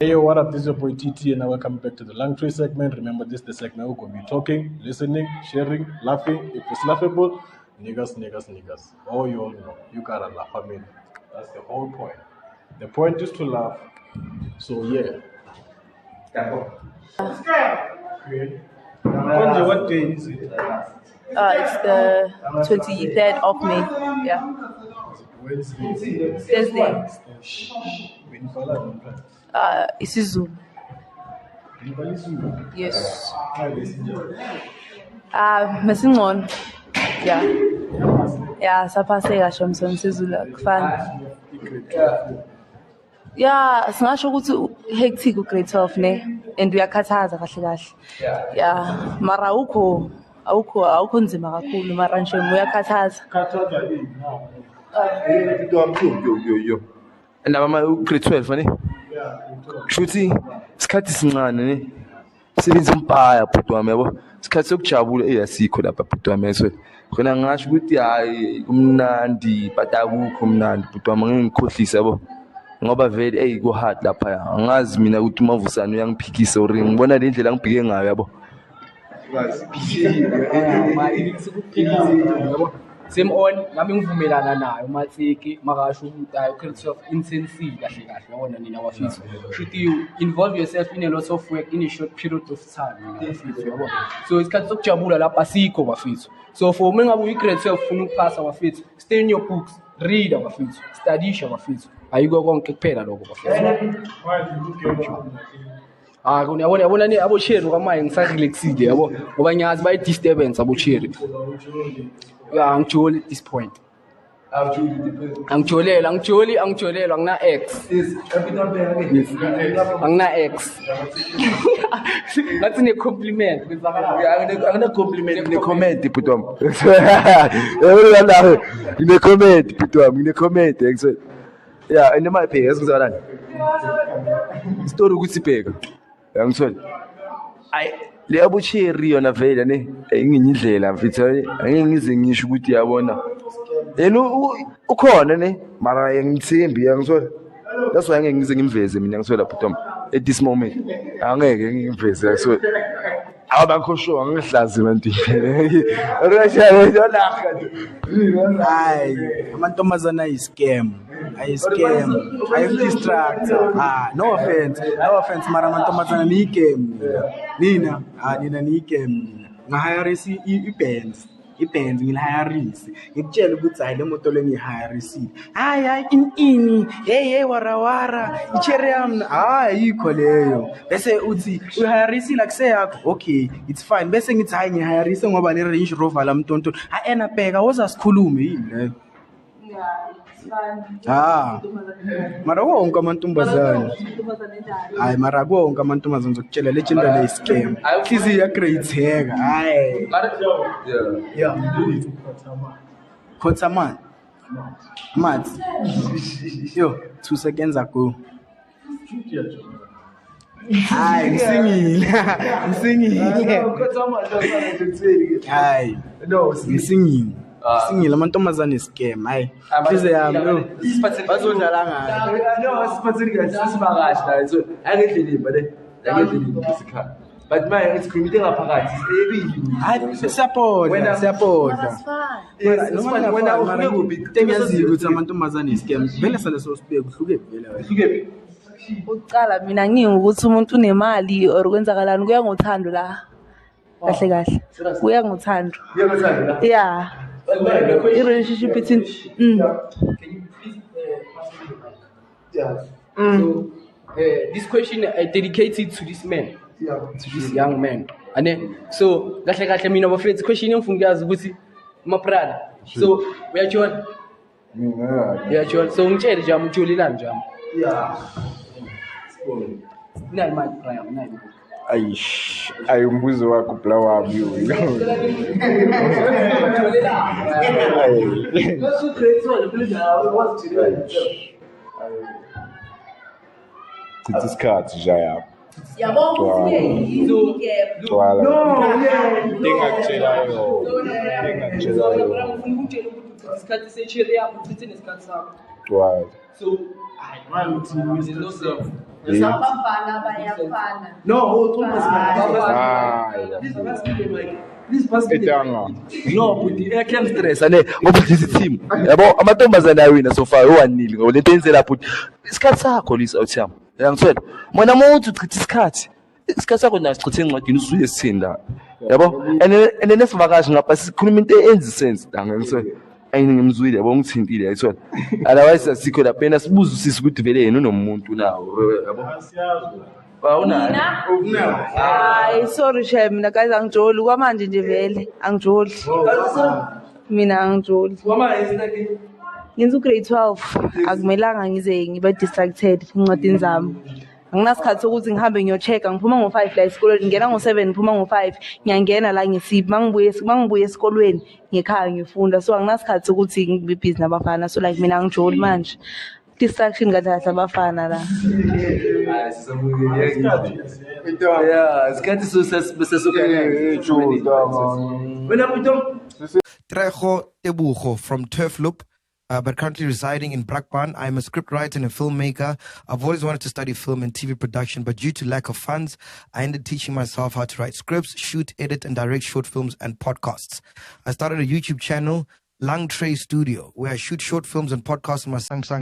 Hey, what up? This is your boy TT, and welcome back to the Lung Tree segment. Remember, this is the segment we're going to be talking, listening, sharing, laughing. If it's laughable, niggas. Oh, you all know. You gotta laugh. I mean, that's the whole point. The point is to laugh. So, yeah. Konje, what day is it? It's the 23rd of May. Yeah. Wednesday. Thursday. IsiZulu. Yes. Mesingcono. Yeah. Yeah, saphase kahle umsana isiZulu kufana. Yeah, singasho ukuthi hectic grade 12 ne and uyakhathaza kahle. Yeah, mara awukho nzima kakhulu mara nje uyakhathaza. Yo. Ndaba grade 12 ne? Shuthi isikhathi sincane ne. Sebenza umpaya bhuti wami yabo. Isikhathi sokujabula eyasikho lapha bhuti wami yeswe. Khona ngasho ukuthi hayi kumnandi but akukho mnandi bhuti wami ngengikhohlisa yabo. Ngoba vele ku hard lapha angazi mina ukuthi umavusana uyangiphikisa or ngibona le ndlela ngibhike ngayo yabo. Same on ngami ngivumelana nayo matsiki makasho ukuthi ayo creative intensity kahle yabona nina wafithu should you involve yourself in a lot of work in a short period of time wafithu yabona so isikhathi sokujabula lapha sikho wafithu so for mina ngabe uyi-creative ufuna ukuphasa wafithu stay in your books read wafithu studisha wafithu ayikho konke kuphela lokho wafithu yabona ni abo cherry kwamaye ngisarelaxile yabo ngoba ngiyazi bayi disturbance abo cherry. Yeah, angijoli at this point. Angijolelwa angina ex. Angina ex. Ngathi ne compliment Angina compliment ne comment bhuti wami. Yabona la ne comment bhuti wami ne comment ngise. Yeah, indima ipheka esingizalani. Story ukuthi ibheka. Yangithola. Ay le abucheri yona vele ne enginye indlela mfithu angeke ngize ngisho ukuthi yabona yena ukhona ne mara ngithembi yangithola that's why angeke ngize ngimveze mina ngithola bhuti wami at this moment angeke ngimveze ngithola abakho sure ngihlazi manje hayi amantombazana ayiscam distract. No offense mara amantombazana ni game nina ni game ngahayarisi ibands ngilahayarisi ngikutshela ukuthi hayi le moto le ngihayarisile hayi ini hey warawara icherry yami ayikho leyo bese uthi uhayarisile akuseyakho okay it's fine bese ngithi hayi ngihayarise ngoba ne Range Rover la mntonto ena bheka woza sikhulume yini leyo. Mara wonke amantombazane hayi mara wonke amantombazane ngizokutshela le nto le scam hliziyo yagreyitheka hayi yeah Khothaman Mathi yo 2 seconds ago hayi ngisingile hayi no ngisingile singile amantombazane scam hayi hliziyo yami bazodlala ngayo no siphatheni kahle sibakahle la so angendlela le angendlela isikhala but manje ngithi khuluma ngaphakathi ebili hayi siyaphoda wena ufike kuphi engiyaziyo ukuthi amantombazane scam vele sale so sibeke uhlukephi Ucala mina ngingukuthi umuntu unemali or kwenzakalani kuya ngothando la kahle kuya ngothando yeah the relationship between Can you please so this question I dedicated to this man, to this young man. And then so kahle mina bafethu question engifuna ukuyazi ukuthi maprada. So uyajona? Uyajona. So ngitshele nje umjolelani nje. yeah Nani manje prime nani? Ayumbuzo wakho bla wami isikhathi nje yapha yabona isikhathi secherry yakho uthethe nesikhathi sakho. Wow. So I want to use no self. Abafana bayafana. No, Thomas. Please pass me the Etanga. No, but the Can stress ane ngoba this team yabo amantombazana awina so far u1-0 ngoba lento yenzela futhi isikhathi sakho lisa uthiyama yangithola mina umuntu uchitha isikhathi sakho nasichithe encwadini usuye sithinda yabo and nesivakashi ngapha sikhuluma into enzi sense ngangithola ayini ngimzwile yabo ngithintile yayithola otherwise asikho lapha yena sibuza usisi ukuthi vele yena unomuntu nawo yabo Hayi sorry shem mina guys angijoli kwamanje nje vele angijoli. Mina angijoli. Ngenza ugrade 12 akumelanga ngize ngibe distracted encwadini zami. Anginasikhathi sokuthi ngihambe ngiyochecka ngiphuma ngo5 la esikolweni ngena ngo7 ngiphuma ngo5 ngiyangena la ngisipi mangibuye esikolweni ngekhaya ngifunda so anginasikhathi sokuthi ngibe busy nabafana so like mina angijoli manje. Distraction kahle abafana la. Yeah, isikhathi Trejo Tebujo from Turf Loop, but currently residing in Brakpan. I'm a scriptwriter and a filmmaker. I've always wanted to study film and TV production, but due to lack of funds, I ended teaching myself how to write scripts, shoot, edit, and direct short films and podcasts. I started a YouTube channel, Lang Tray Studio, where I shoot short films and podcasts on my Samsung